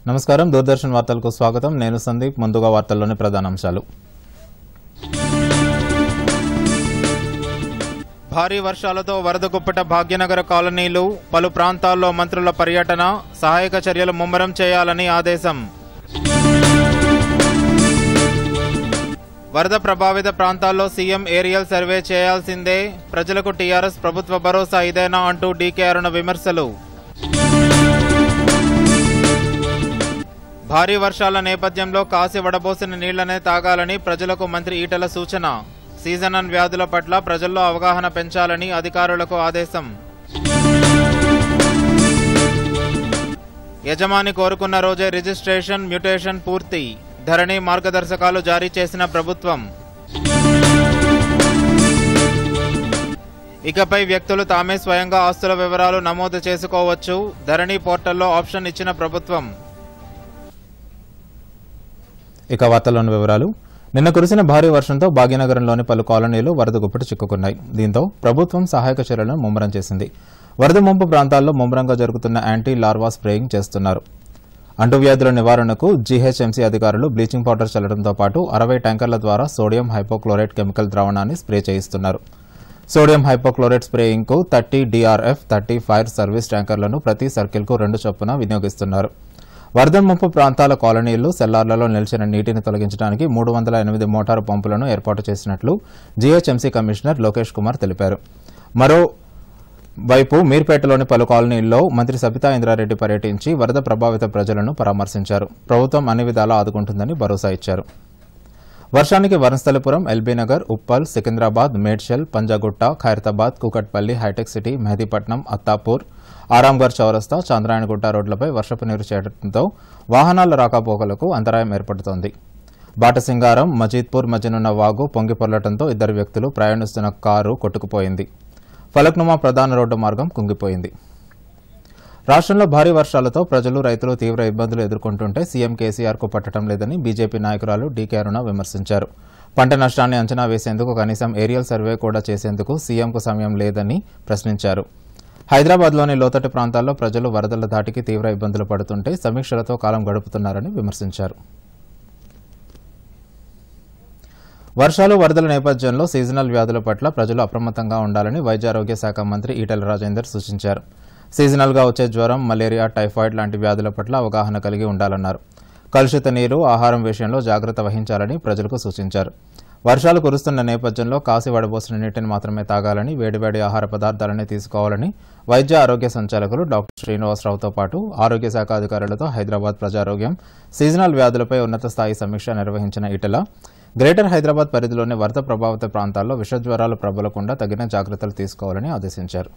నమస్కారం దూరదర్శన్ వార్తలకు స్వాగతం నేను సందీప్ ముందుగా వార్తల్లోని ప్రధానాంశాలు భారీ వర్షాలతో వరద గుప్పట భాగ్యనగర కాలనీలు పలు ప్రాంతాల్లో మంత్రుల పర్యటన సహాయక చర్యలు ముమ్మరం చేయాలని ఆదేశం వరద ప్రభావిత ప్రాంతాల్లో సీఎం ఏరియల్ సర్వే చేయాల్సిందే ప్రజలకు టీఆర్ఎస్ ప్రభుత్వ భరోసా ఇదేనా అంటూ డీకే అరుణ విమర్శలు భారీ వర్షాల నేపథ్యంలో కాసి వడబోసిన నీళ్లనే తాగాలని ప్రజలకు మంత్రి ఈటెల సూచన సీజనల్ వ్యాధుల పట్ల ప్రజల్లో అవగాహన పెంచాలని అధికారులకు ఆదేశం యజమాని కోరుకున్న రోజే రిజిస్ట్రేషన్ మ్యూటేషన్ పూర్తి ధరణి మార్గదర్శకాలు జారీ చేసిన ప్రభుత్వం ఇకపై వ్యక్తులు తామే స్వయంగా ఆస్తుల వివరాలు నమోదు చేసుకోవచ్చు ధరణి పోర్టల్లో ఆప్షన్ ఇచ్చిన ప్రభుత్వం ఇక వార్తల్లోని వివరాలు నిన్న కురిసిన భారీ వర్షంతో భాగ్యనగరంలోని పలు కాలనీలు వరద గుప్పటి చిక్కుకున్నాయి దీంతో ప్రభుత్వం సహాయక చర్యలను ముమ్మరం చేసింది వరద ముంపు ప్రాంతాల్లో ముమ్మరంగా జరుగుతున్న యాంటీ లార్వా స్ప్రేయింగ్ చేస్తున్నారు అంటువ్యాధుల నివారణకు జీహెచ్ఎంసీ అధికారులు బ్లీచింగ్ పౌడర్ చల్లడంతో పాటు 60 ట్యాంకర్ల ద్వారా సోడియం హైపోక్లోరైట్ కెమికల్ ద్రావణాన్ని స్ప్రే చేయిస్తున్నారు సోడియం హైపోక్లోరైట్ స్ప్రేయింగ్కు 30 DRF 30 ఫైర్ సర్వీస్ ట్యాంకర్లను ప్రతి సర్కిల్కు 2 చొప్పున వినియోగిస్తున్నారు వరద ముంపు ప్రాంతాల కాలనీలు సెల్లార్లలో నిలిచిన నీటిని తొలగించడానికి 308 మోటారు పంపులను ఏర్పాటు చేసినట్లు జీహెచ్ఎంసీ కమిషనర్ లోకేష్ కుమార్ తెలిపారు మరోవైపు మీర్పేటలోని పలు కాలనీల్లో మంత్రి సబితా ఇంద్రారెడ్డి పర్యటించి వరద ప్రభావిత ప్రజలను పరామర్శించారు ప్రభుత్వం అన్ని విధాలా ఆదుకుంటుందని భరోసా ఇచ్చారు వర్షానికి వనస్థలిపురం ఎల్బీనగర్ ఉప్పల్ సికింద్రాబాద్ మేడ్చల్ పంజాగుట్ట ఖైరతాబాద్ కూకట్పల్లి హైటెక్ సిటీ మెహదీపట్నం అత్తాపూర్ ఆరాంఘర్ చౌరస్తా చాంద్రాయణగుట్ట రోడ్లపై వర్షపు నీరు చేరడంతో వాహనాల రాకపోకలకు అంతరాయం ఏర్పడుతోంది బాటసింగారం మజీద్పూర్ మధ్యనున్న వాగు పొంగిపొర్లటంతో 2 వ్యక్తులు ప్రయాణిస్తున్న కారు కొట్టుకుపోయింది ఫలక్నుమా ప్రధాన రోడ్డు మార్గం కుంగిపోయింది రాష్ట్రంలో భారీ వర్షాలతో ప్రజలు రైతులు తీవ్ర ఇబ్బందులు ఎదుర్కొంటుంటే సీఎం కేసీఆర్కు పట్టడం లేదని బీజేపీ నాయకురాలు డీకే అరుణ విమర్శించారు పంట నష్టాన్ని అంచనా వేసేందుకు కనీసం ఏరియల్ సర్వే కూడా చేసేందుకు సీఎంకు సమయం లేదని ప్రశ్నించారు హైదరాబాద్లోని లోతట్టు ప్రాంతాల్లో ప్రజలు వరదల ధాటికి తీవ్ర ఇబ్బందులు పడుతుంటే సమీక్షలతో కాలం గడుపుతున్నారని విమర్శించారు వర్షాలు వరదల నేపథ్యంలో సీజనల్ వ్యాధుల పట్ల ప్రజలు అప్రమత్తంగా ఉండాలని వైద్యారోగ్య శాఖ మంత్రి ఈటెల రాజేందర్ సూచించారు సీజనల్గా వచ్చే జ్వరం మలేరియా టైఫాయిడ్ లాంటి వ్యాధుల పట్ల అవగాహన కలిగి ఉండాలన్నారు కలుషిత నీరు ఆహారం విషయంలో జాగ్రత్త వహించాలని ప్రజలకు సూచించారు వర్షాలు కురుస్తున్న నేపథ్యంలో కాసి వడబోసిన నీటిని మాత్రమే తాగాలని వేడివేడి ఆహార పదార్థాలని తీసుకోవాలని వైద్య ఆరోగ్య సంచాలకులు డాక్టర్ శ్రీనివాసరావుతో పాటు ఆరోగ్య శాఖ అధికారులతో హైదరాబాద్ ప్రజారోగ్యం సీజనల్ వ్యాధులపై ఉన్నత స్థాయి సమీక్ష నిర్వహించిన ఈటెల గ్రేటర్ హైదరాబాద్ పరిధిలోని వరద ప్రభావిత ప్రాంతాల్లో విషజ్వరాలు ప్రబలకుండా తగిన జాగ్రత్తలు తీసుకోవాలని ఆదేశించారు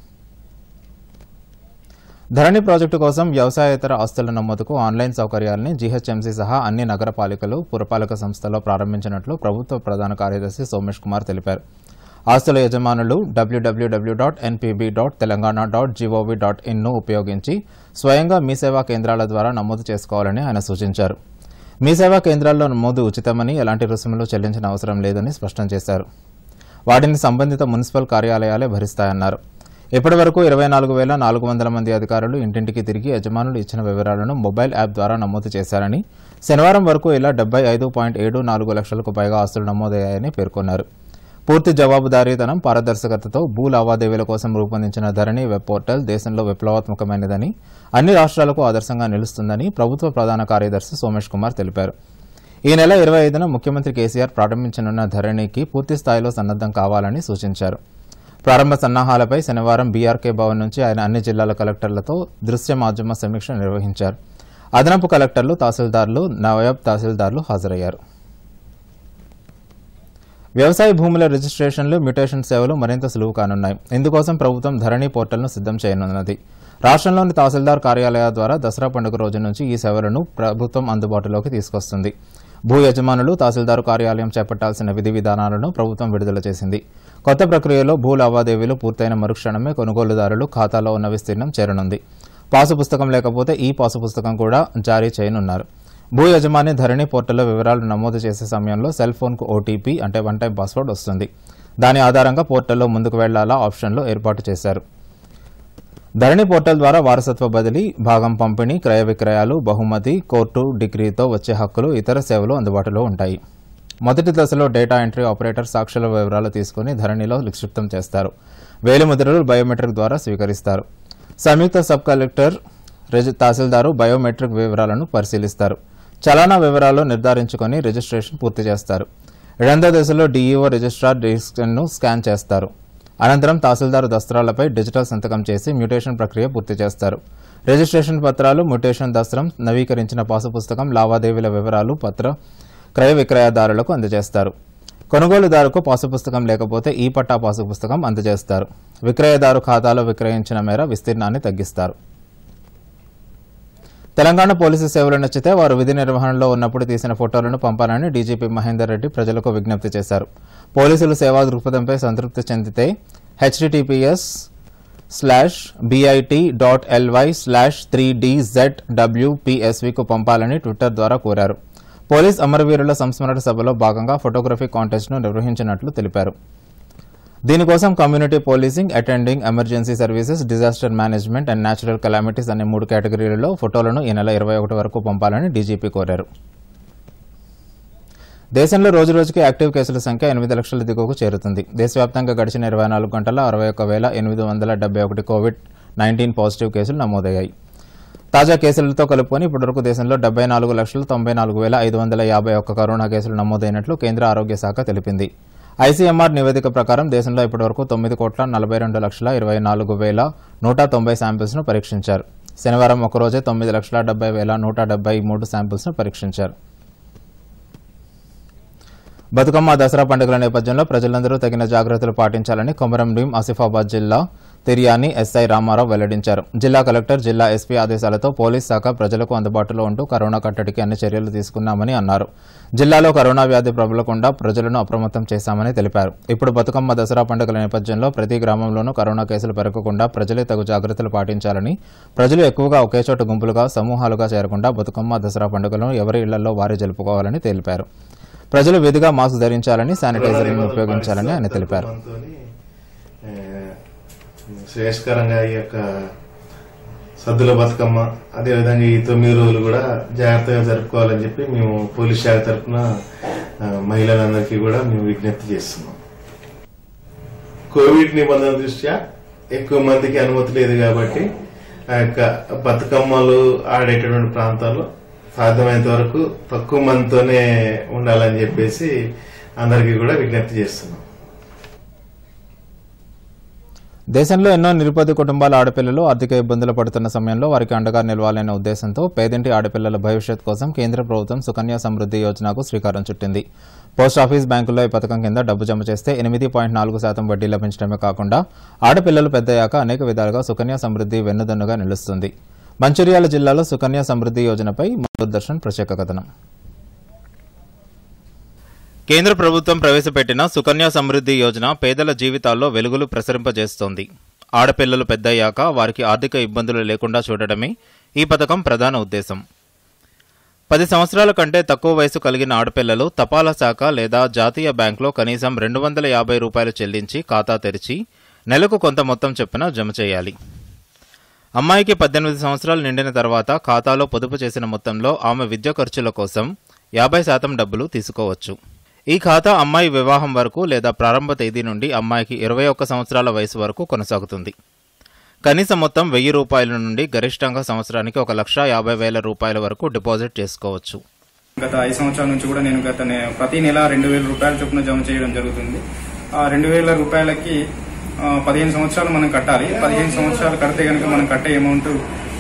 ధరణి ప్రాజెక్టు కోసం వ్యవసాయేతర ఆస్తుల నమోదుకు ఆన్లైన్ సౌకర్యాలని జీహెచ్ఎంసీ సహా అన్ని నగరపాలికలు పురపాలక సంస్థల్లో ప్రారంభించినట్లు ప్రభుత్వ ప్రధాన కార్యదర్శి సోమేష్ కుమార్ తెలిపారు ఆస్తుల యజమానులు www.npb.telangana.gov.in ను ఉపయోగించి స్వయంగా మీ సేవా కేంద్రాల ద్వారా నమోదు చేసుకోవాలని ఆయన సూచించారు మీ సేవా కేంద్రాల్లో నమోదు ఉచితమని ఎలాంటి రుసుములు చెల్లించిన అవసరం లేదని స్పష్టం చేశారు వాటిని సంబంధిత మున్సిపల్ కార్యాలయాలే భరిస్తాయన్నారు ఇప్పటి వరకు 24,400 మంది అధికారులు ఇంటింటికి తిరిగి యజమానులు ఇచ్చిన వివరాలను మొబైల్ యాప్ ద్వారా నమోదు చేశారని శనివారం వరకు ఇలా 75.74 లక్షలకు పైగా ఆస్తులు నమోదయ్యాయని పేర్కొన్నారు పూర్తి జవాబుదారీతనం పారదర్శకతతో భూ లావాదేవీల కోసం రూపొందించిన ధరణి వెబ్ పోర్టల్ దేశంలో విప్లవాత్మకమైనదని అన్ని రాష్ట్రాలకు ఆదర్శంగా నిలుస్తుందని ప్రభుత్వ ప్రధాన కార్యదర్శి సోమేష్ కుమార్ తెలిపారు ఈ నెల 25న ముఖ్యమంత్రి కేసీఆర్ ప్రారంభించనున్న ధరణికి పూర్తి స్థాయిలో సన్నద్దం కావాలని సూచించారు ప్రారంభ సన్నాహాలపై శనివారం బీఆర్కే భవన్ నుంచి ఆయన అన్ని జిల్లాల కలెక్టర్లతో దృశ్య మాధ్యమ సమీక్ష నిర్వహించారు అదనపు కలెక్టర్లు తహసీల్దార్లు నాయబ్ తహసీల్దార్లు హాజరయ్యారు వ్యవసాయ భూముల రిజిస్ట్రేషన్లు మ్యూటేషన్ సేవలు మరింత సులువు కానున్నాయి ఇందుకోసం ప్రభుత్వం ధరణి పోర్టల్ను సిద్ధం చేయనున్నది రాష్ట్రంలోని తహసీల్దార్ కార్యాలయాల ద్వారా దసరా పండుగ రోజు నుంచి ఈ సేవలను ప్రభుత్వం అందుబాటులోకి తీసుకొస్తుంది భూ యజమానులు తహసీల్దారు కార్యాలయం చేపట్టాల్సిన విధి విధానాలను ప్రభుత్వం విడుదల చేసింది కొత్త ప్రక్రియలో భూ లావాదేవీలు పూర్తయిన మరుక్షణమే కొనుగోలుదారులు ఖాతాలో ఉన్న విస్తీర్ణం చేరనుంది పాసు పుస్తకం లేకపోతే ఈ పాసు పుస్తకం కూడా జారీ చేయనున్నారు భూ యజమాని ధరణి పోర్టల్లో వివరాలు నమోదు చేసే సమయంలో సెల్ ఫోన్కు ఓటీపీ అంటే 1 టైం పాస్వర్డ్ వస్తుంది దాని ఆధారంగా పోర్టల్లో ముందుకు వెళ్లాలా ఆప్షన్లు ఏర్పాటు చేశారు ధరణి పోర్టల్ ద్వారా వారసత్వ బదిలీ, భాగం పంపిణీ, క్రయ విక్రయాలు, బహుమతి, కోర్టు డిగ్రీతో వచ్చే హక్కులు, ఇతర సేవలు అందుబాటులో ఉంటాయి. మొదటి దశలో డేటా ఎంట్రీ ఆపరేటర్ సాక్షుల వివరాలు తీసుకుని ధరణిలో నిక్షిప్తం చేస్తారు. వేలిముద్రలు బయోమెట్రిక్ ద్వారా స్వీకరిస్తారు. సంయుక్త సబ్ కలెక్టర్, తహసీల్దారు బయోమెట్రిక్ వివరాలను పరిశీలిస్తారు. చలానా వివరాలు నిర్ధారించుకుని రిజిస్ట్రేషన్ పూర్తి చేస్తారు. రెండో దశలో డీఈఓ రిజిస్ట్రార్ రిజిస్టర్ను స్కాన్ చేస్తారు. అనంతరం తహసీల్దారు దస్త్రాలపై డిజిటల్ సంతకం చేసి మ్యూటేషన్ ప్రక్రియ పూర్తి చేస్తారు. రిజిస్ట్రేషన్ పత్రాలు, మ్యూటేషన్ దస్త్రం, నవీకరించిన పాసు పుస్తకం, లావాదేవీల వివరాలు క్రయ విక్రయదారులకు అందజేస్తారు. కొనుగోలుదారుకు పాసు పుస్తకం లేకపోతే ఈ పట్టా పాసు పుస్తకం అందజేస్తారు. విక్రయదారు ఖాతాలో విక్రయించిన మేర విస్తీర్ణాన్ని తగ్గిస్తారు. తెలంగాణ పోలీసు సేవలు నచ్చితే వారు విధి నిర్వహణలో ఉన్నప్పుడు తీసిన ఫోటోలను పంపాలని డీజీపీ మహేందర్ రెడ్డి ప్రజలకు విజ్ఞప్తి చేశారు. పోలీసులు సేవా దృక్పథంపై సంతృప్తి చెందితే https:/bit.ly/3dzwpsvకు పంపాలని ట్విట్టర్ ద్వారా కోరారు. పోలీస్ అమరవీరుల సంస్మరణ సభలో భాగంగా ఫోటోగ్రఫీ కాంటెస్ట్ను నిర్వహించినట్లు తెలిపారు. దీనికోసం community policing, attending emergency services, disaster management and natural calamities అనే 3 కేటగిరీలలో ఫోటోలను ఈ నెల 21 వరకు పంపాలని డీజీపీ కోరారు. దేశంలో రోజురోజుకి యాక్టివ్ కేసుల సంఖ్య 8 లక్షల దిగువకు చేరుతుంది. దేశవ్యాప్తంగా గడిచిన 24 గంటల 61,871 కోవిడ్-19 పాజిటివ్ కేసులు నమోదయ్యాయి. తాజా కేసులతో కలుపుకొని ఇప్పటివరకు దేశంలో 74,94,551 కరోనా కేసులు నమోదైనట్లు కేంద్ర ఆరోగ్య శాఖ తెలిపింది. ఐసీఎంఆర్ నివేదిక ప్రకారం దేశంలో ఇప్పటివరకు 9,42,24,190 శాంపిల్స్ ను పరీక్షించారు. శనివారం ఒకరోజే 9,70,173 శాంపిల్స్ ను పరీక్షించారు. బతుకమ్మ, దసరా పండుగల నేపథ్యంలో ప్రజలందరూ తగిన జాగ్రత్తలు పాటించాలని కొమరం భీం ఆసిఫాబాద్ జిల్లా తిర్యాని ఎస్ఐ రామారావు వెల్లడించారు. జిల్లా కలెక్టర్, జిల్లా ఎస్పీ ఆదేశాలతో పోలీస్ శాఖ ప్రజలకు అందుబాటులో ఉంటూ కరోనా కట్టడికి అన్ని చర్యలు తీసుకున్నామని అన్నారు. జిల్లాలో కరోనా వ్యాధి ప్రబలకుండా ప్రజలను అప్రమత్తం చేశామని తెలిపారు. ఇప్పుడు బతుకమ్మ, దసరా పండుగల నేపథ్యంలో ప్రతి గ్రామంలోనూ కరోనా కేసులు పెరగకుండా ప్రజలే తగు జాగ్రత్తలు పాటించాలని, ప్రజలు ఎక్కువగా ఒకేచోట గుంపులుగా, సమూహాలుగా చేరకుండా బతుకమ్మ, దసరా పండుగలను ఎవరి ఇళ్లలో వారే జరుపుకోవాలని తెలిపారు. ప్రజలు విధిగా మాస్క్ ధరించాలని, శానిటైజర్లను ఉపయోగించాలని ఆయన తెలిపారు. శ్రేయస్కరంగా ఈ యొక్క సద్దుల బతుకమ్మ, అదేవిధంగా ఈ 9 రోజులు కూడా జాగ్రత్తగా జరుపుకోవాలని చెప్పి మేము పోలీస్ శాఖ తరఫున మహిళలందరికీ కూడా మేము విజ్ఞప్తి చేస్తున్నాం. కోవిడ్ నిబంధనల దృష్ట్యా ఎక్కువ మందికి అనుమతి లేదు కాబట్టి ఆ యొక్క బతుకమ్మలు ఆడేటటువంటి ప్రాంతాల్లో సాధ్యమైనంత వరకు తక్కువ మందితోనే ఉండాలని చెప్పేసి అందరికీ కూడా విజ్ఞప్తి చేస్తున్నాం. దేశంలో ఎన్నో నిరుపేద కుటుంబాల ఆడపిల్లలు ఆర్థిక ఇబ్బందులు పడుతున్న సమయంలో వారికి అండగా నిలవాలనే ఉద్దేశంతో పేదింటి ఆడపిల్లల భవిష్యత్ కోసం కేంద్ర ప్రభుత్వం సుకన్య సమృద్ధి యోజనకు శ్రీకారం చుట్టింది. పోస్టాఫీస్, బ్యాంకుల్లో ఈ పథకం కింద డబ్బు జమ చేస్తే 8.4% వడ్డీ లభించడమే కాకుండా ఆడపిల్లలు పెద్దయ్యాక అనేక విధాలుగా సుకన్య సమృద్ధి వెన్నుదన్నుగా నిలుస్తుంది. మంచిర్యాల జిల్లాలో సుకన్య సమృద్ధి యోజనపై దూరదర్శన్ ప్రత్యేక కథనం. కేంద్ర ప్రభుత్వం ప్రవేశపెట్టిన సుకన్య సమృద్ధి యోజన పేదల జీవితాల్లో వెలుగులు ప్రసరింపజేస్తోంది. ఆడపిల్లలు పెద్దయ్యాక వారికి ఆర్థిక ఇబ్బందులు లేకుండా చూడడమే ఈ పథకం ప్రధాన ఉద్దేశం. 10 సంవత్సరాల కంటే తక్కువ వయసు కలిగిన ఆడపిల్లలు తపాలా శాఖ లేదా జాతీయ బ్యాంకులో కనీసం 250 రూపాయలు చెల్లించి ఖాతా తెరిచి నెలకు కొంత మొత్తం చొప్పున జమ చేయాలి. అమ్మాయికి 18 సంవత్సరాలు నిండిన తర్వాత ఖాతాలో పొదుపు చేసిన మొత్తంలో ఆమె విద్య ఖర్చుల కోసం 50% డబ్బులు తీసుకోవచ్చు. ఈ ఖాతా అమ్మాయి వివాహం వరకు లేదా ప్రారంభ తేదీ నుండి అమ్మాయికి 21 సంవత్సరాల వయసు వరకు కొనసాగుతుంది. కనీస మొత్తం 1000 రూపాయల నుండి గరిష్టంగా సంవత్సరానికి 1,50,000 రూపాయల వరకు డిపాజిట్ చేసుకోవచ్చు. గత 5 సంవత్సరాల నుంచి కూడా నేను ప్రతి నెల 2,000 రూపాయల చొప్పున జమ చేయడం జరుగుతుంది. ఆ 2,000 రూపాయలకి 15 సంవత్సరాలు మనం కట్టాలి. 15 సంవత్సరాలు కడితే కనుక మనం కట్టే అమౌంట్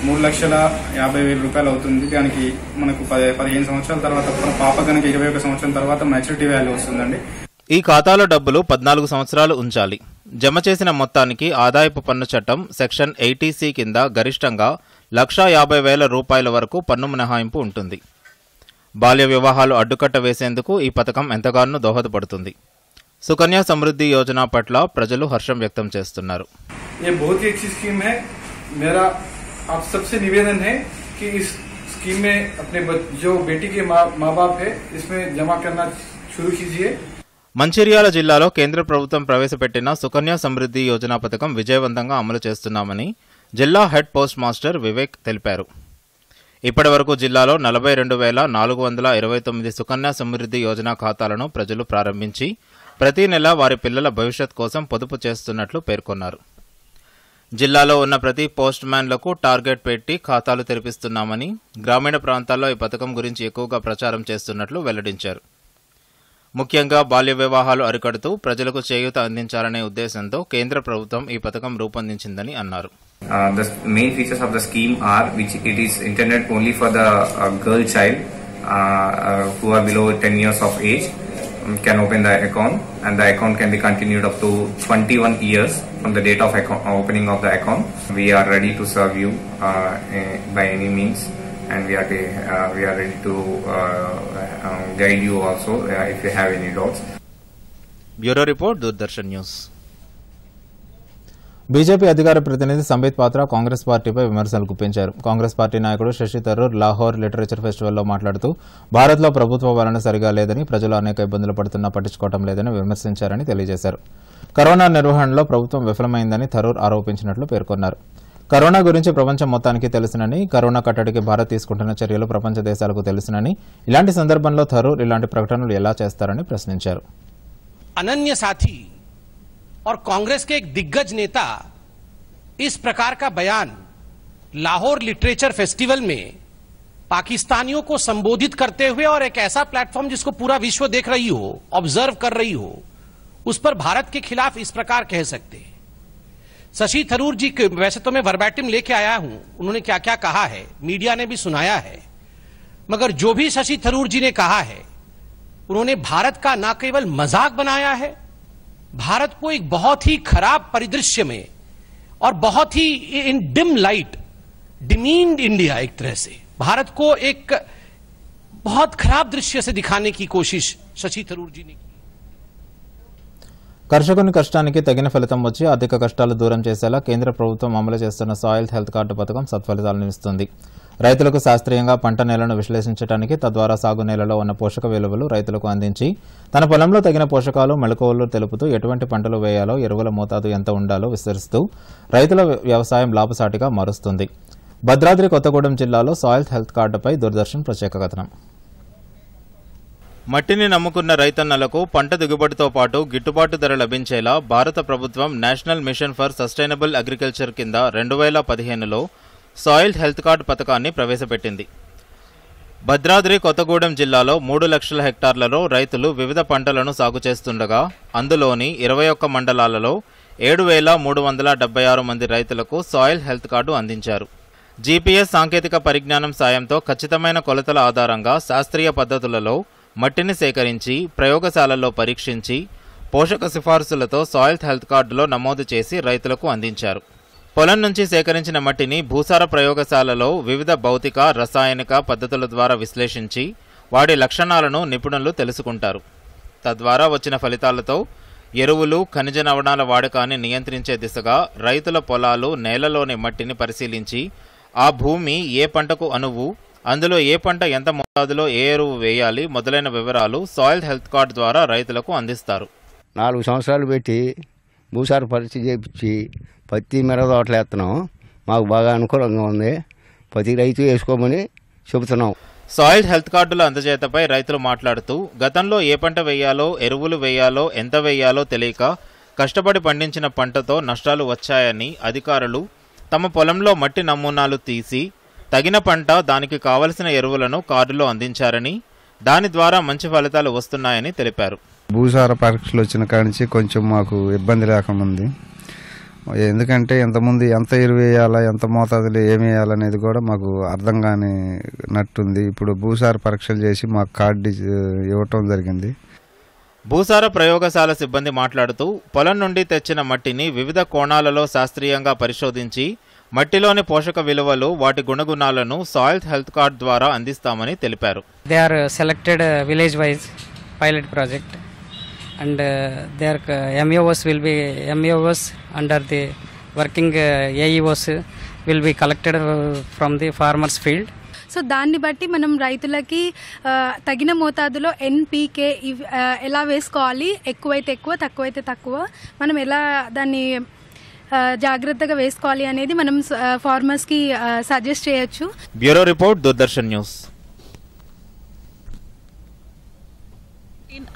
3,50,000 రూపాయలు అవుతుంది. దానికి మనకు 15 సంవత్సరాల తర్వాత పాప కనుక 21 సంవత్సరం తర్వాత మెచ్యూరిటీ వాల్యూ వస్తుందండి. ఈ ఖాతాలో డబ్బులు 14 సంవత్సరాలు ఉంచాలి. జమ చేసిన మొత్తానికి ఆదాయపు పన్ను చట్టం సెక్షన్ 80C కింద గరిష్టంగా 1,50,000 రూపాయల వరకు పన్ను మినహాయింపు ఉంటుంది. బాల్య వివాహాలు అడ్డుకట్ట వేసేందుకు ఈ పథకం ఎంతగానో దోహదపడుతుంది. సుకన్య సమృద్ధి యోజన పట్ల ప్రజలు హర్షం వ్యక్తం చేస్తున్నారు. आप सबसे निवेदन है कि इस स्कीम में अपने जो बेटी के माँ बाप है इसमें जमा करना शुरू कीजिए. మంచిర్యాల జిల్లాలో కేంద్ర ప్రభుత్వం ప్రవేశపెట్టిన సుకన్య సమృద్ధి యోజన పథకం విజయవంతంగా అమలు చేస్తున్నామని జిల్లా హెడ్ పోస్ట్ మాస్టర్ వివేక్ తెలిపారు. ఇప్పటి వరకు జిల్లాలో 42,429 సుకన్య సమృద్ధి యోజన ఖాతాలను ప్రజలు ప్రారంభించి ప్రతి నెల వారి పిల్లల భవిష్యత్ కోసం పొదుపు చేస్తున్నట్లు పేర్కొన్నారు. జిల్లాలో ఉన్న ప్రతి పోస్ట్ మ్యాన్లకు టార్గెట్ పెట్టి ఖాతాలు తెరిపిస్తున్నామని, గ్రామీణ ప్రాంతాల్లో ఈ పథకం గురించి ఎక్కువగా ప్రచారం చేస్తున్నట్లు వెల్లడించారు. ముఖ్యంగా బాల్య వివాహాలు అరికడుతూ ప్రజలకు చేయూత అందించాలనే ఉద్దేశంతో కేంద్ర ప్రభుత్వం ఈ పథకం రూపొందించిందని అన్నారు. The main features of the scheme are which it is intended only for the girl child who are below 10 years of age can open the account, and the account can be continued up to 21 years from the date of opening of the account. We are ready to serve you by any means, and we are ready to guide you also if you have any doubts. Bureau Report, Doordarshan News. BJP అధికార ప్రతినిధి సంబిత్ పాత్ర కాంగ్రెస్ పార్టీపై విమర్శలు గుప్పించారు. Congress party నాయకుడు Shashi Tharoor Lahore literature ఫెస్టివల్లో మాట్లాడుతూ భారత్లో ప్రభుత్వ పాలన సరిగా లేదని, ప్రజలు అనేక ఇబ్బందులు పడుతున్నా పట్టించుకోవడం లేదని విమర్శించారని తెలియజేశారు. కరోనా నిర్వహణలో ప్రభుత్వం విఫలమైందని థరూర్ ఆరోపించినట్లు పేర్కొన్నారు. కరోనా గురించి ప్రపంచం మొత్తానికి తెలుసునని, కరోనా కట్టడికి భారత్ తీసుకుంటున్న చర్యలు ప్రపంచ దేశాలకు తెలుసునని, ఇలాంటి సందర్భంలో థరూర్ ఇలాంటి ప్రకటనలు ఎలా చేస్తారని ప్రశ్నించారు. अनन्य साथी और कांग्रेस के एक दिग्गज नेता इस प्रकार का बयान लाहौर लिटरेचर फेस्टिवल में पाकिस्तानियों को संबोधित करते हुए और एक ऐसा प्लेटफॉर्म जिसको पूरा विश्व देख रही हो, ऑब्जर्व कर रही हो, उस पर भारत के खिलाफ इस प्रकार कह सकते हैं. शशि थरूर जी वैसे तो मैं वर्बैटिम लेके आया हूं, उन्होंने क्या क्या कहा है मीडिया ने भी सुनाया है, मगर जो भी शशि थरूर जी ने कहा है उन्होंने भारत का न केवल मजाक बनाया है, भारत को एक बहुत ही खराब परिदृश्य में और बहुत ही इन डिम लाइट डिमीन्ड इंडिया, एक तरह से भारत को एक बहुत खराब दृश्य से दिखाने की कोशिश शशि थरूर जी ने की. కర్షకుని కష్టానికి తగిన ఫలితం వచ్చి ఆర్థిక కష్టాలు దూరం చేసేలా కేంద్ర ప్రభుత్వం అమలు చేస్తున్న సాయిల్ హెల్త్ కార్డు పథకం సత్ఫలితాలను ఇస్తుంది. రైతులకు శాస్త్రీయంగా పంట నేలను విశ్లేషించడానికి, తద్వారా సాగు నేలలో ఉన్న పోషక విలువలు రైతులకు అందించి తన పొలంలో తగిన పోషకాలు మెళకువలు తెలుపుతూ ఎటువంటి పంటలు వేయాలో, ఎరువుల మోతాదు ఎంత ఉండాలో విస్తరిస్తూ రైతుల వ్యవసాయం లాభసాటిగా మారుస్తుంది. భద్రాద్రి కొత్తగూడెం జిల్లాలో సాయిల్ హెల్త్ కార్డుపై దూరదర్శన్ ప్రత్యేక కథనం. మట్టిని నమ్ముకున్న రైతన్నలకు పంట దిగుబడితో పాటు గిట్టుబాటు ధర లభించేలా భారత ప్రభుత్వం national mission for sustainable agriculture కింద 2015లో సాయిల్ హెల్త్ కార్డు పథకాన్ని ప్రవేశపెట్టింది. భద్రాద్రి కొత్తగూడెం జిల్లాలో 3 లక్షల హెక్టార్లలో రైతులు వివిధ పంటలను సాగు చేస్తుండగా అందులోని 21 మండలాలలో 7,376 మంది రైతులకు సాయిల్ హెల్త్ కార్డు అందించారు. జీపీఎస్ సాంకేతిక పరిజ్ఞానం సాయంతో ఖచ్చితమైన కొలతల ఆధారంగా శాస్త్రీయ పద్ధతులలో మట్టిని సేకరించి ప్రయోగశాలల్లో పరీక్షించి పోషక సిఫార్సులతో సాయిల్ హెల్త్ కార్డులో నమోదు చేసి రైతులకు అందించారు. పొలం నుంచి సేకరించిన మట్టిని భూసార ప్రయోగశాలలో వివిధ భౌతిక, రసాయనిక పద్ధతుల ద్వారా విశ్లేషించి వాటి లక్షణాలను నిపుణులు తెలుసుకుంటారు. తద్వారా వచ్చిన ఫలితాలతో ఎరువులు, ఖనిజ లవణాల వాడకాన్ని నియంత్రించే దిశగా రైతుల పొలాలు, నేలలోని మట్టిని పరిశీలించి ఆ భూమి ఏ పంటకు అనువు, అందులో ఏ పంట ఎంత మోతాదులో ఏ ఎరువు వేయాలి మొదలైన వివరాలు సాయిల్ హెల్త్ కార్డు ద్వారా రైతులకు అందిస్తారు. 4 సంవత్సరాలు పెట్టి భూసార పరీక్ష చేయించి పత్తి మిరప తోటలు వేస్తున్నాం. మాకు బాగా అనుకూలంగా ఉంది. ప్రతి రైతు వేసుకోమని చెబుతున్నాం. సాయిల్ హెల్త్ కార్డుల అందజేతపై రైతులు మాట్లాడుతూ గతంలో ఏ పంట వేయాలో, ఎరువులు వేయాలో, ఎంత వేయాలో తెలియక కష్టపడి పండించిన పంటతో నష్టాలు వచ్చాయని అధికారులు తమ పొలంలో మట్టి నమూనాలు తీసి తగిన పంట, దానికి కావలసిన ఎరువులను కార్డులో అందించారని, దాని ద్వారా మంచి ఫలితాలు వస్తున్నాయని తెలిపారు. భూసార పరీక్షలు వచ్చిన కాడి నుంచి కొంచెం మాకు ఇబ్బంది లేకుండా ఉంది. ఎందుకంటే ఇంతకుముందు ఎంత ఎరువు వేయాలా, ఎంత మోతాదులో ఏమి వేయాలనేది కూడా మాకు అర్థం కానినట్టుంది. ఇప్పుడు భూసార పరీక్షలు చేసి మాకు కార్డు ఇవ్వటం జరిగింది. భూసార ప్రయోగశాల సిబ్బంది మాట్లాడుతూ పొలం నుండి తెచ్చిన మట్టిని వివిధ కోణాలలో శాస్త్రీయంగా పరిశోధించి మట్టిలోని పోషక విలువలు, వాటి గుణగుణాలను సాయిల్ హెల్త్ కార్డ్ ద్వారా అందిస్తామని తెలిపారు. They are selected village wise pilot project and their MEOs will be MEOs under the working AEOs will be collected from the farmers field. So దాన్ని బట్టి మనం రైతులకి తగిన మోతాదులో NPK ఎలా వేసుకోవాలి, ఎక్కువైతే ఎక్కువ, తక్కువైతే తక్కువ, మనం ఎలా దాన్ని జాగ్రత్తగా వేసుకోవాలి అనేది మనం ఫార్మర్స్కి సజెస్ట్ చేయొచ్చు. Bureau report, Doordarshan news.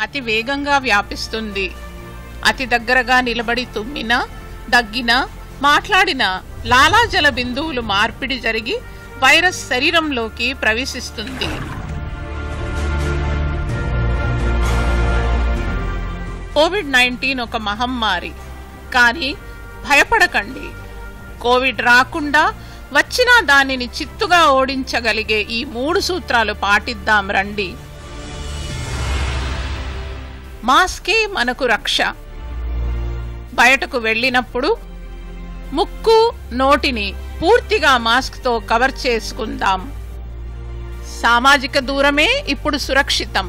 అతి వేగంగా వ్యాపిస్తుంది. అతి దగ్గరగా నిలబడి తుమ్మినా, దగ్గినా, మాట్లాడినా లాలాజల బిందువులు మార్పిడి జరిగి వైరస్ శరీరంలోకి ప్రవేశిస్తుంది. కోవిడ్-19 ఒక మహమ్మారి, కానీ భయపడకండి. కోవిడ్ రాకుండా వచ్చినా దానిని చిత్తుగా ఓడించగలిగే ఈ 3 సూత్రాలు పాటిద్దాం రండి. మాస్కే మనకు రక్ష. బయటకు వెళ్ళినప్పుడు ముక్కు, నోటిని పూర్తిగా మాస్క్తో కవర్ చేసుకుందాం. సామాజిక దూరమే ఇప్పుడు సురక్షితం.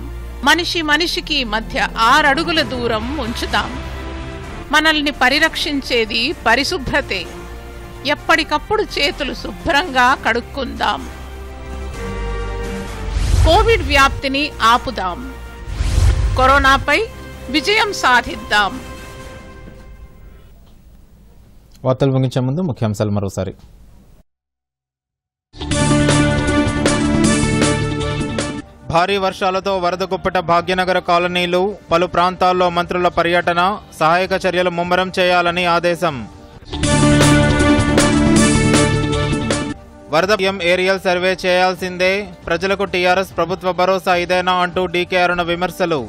మనిషి మనిషికి మధ్య 6 అడుగుల దూరం ఉంచుదాం. మనల్ని పరిరక్షించేది పరిశుభ్రతే. ఎప్పటికప్పుడు చేతులు శుభ్రంగా కడుక్కుందాం. కోవిడ్ వ్యాప్తిని ఆపుదాం. కరోనాపై విజయం సాధిద్దాం. వార్తలు ముగించే ముందు ముఖ్యాంశాలు మరోసారి. భారీ వర్షాలతో వరద గుప్పెట భాగ్యనగర కాలనీలు, పలు ప్రాంతాల్లో మంత్రుల పర్యటన, సహాయక చర్యలు ముమ్మరం చేయాలని ఆదేశం. వరద ఏరియల్ సర్వే చేయాల్సిందే, ప్రజలకు టీఆర్ఎస్ ప్రభుత్వ భరోసా ఇదేనా అంటూ డీకే అరుణ విమర్శలు.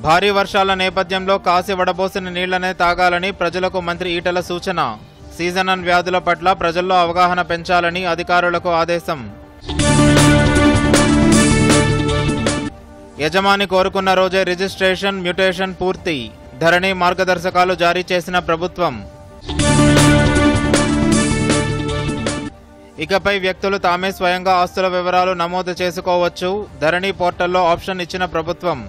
భారీ వర్షాల నేపథ్యంలో కాసి వడబోసిన నీళ్లనే తాగాలని ప్రజలకు మంత్రి ఈటెల సూచన. సీజనల్ వ్యాధుల పట్ల ప్రజల్లో అవగాహన పెంచాలని అధికారులకు ఆదేశం. యజమాని కోరుకున్న రోజే రిజిస్ట్రేషన్, మ్యూటేషన్ పూర్తి. ధరణి మార్గదర్శకాలు జారీ చేసిన ప్రభుత్వం. ఇకపై వ్యక్తులు తామే స్వయంగా ఆస్తుల వివరాలు నమోదు చేసుకోవచ్చు. ధరణి పోర్టల్లో ఆప్షన్ ఇచ్చిన ప్రభుత్వం.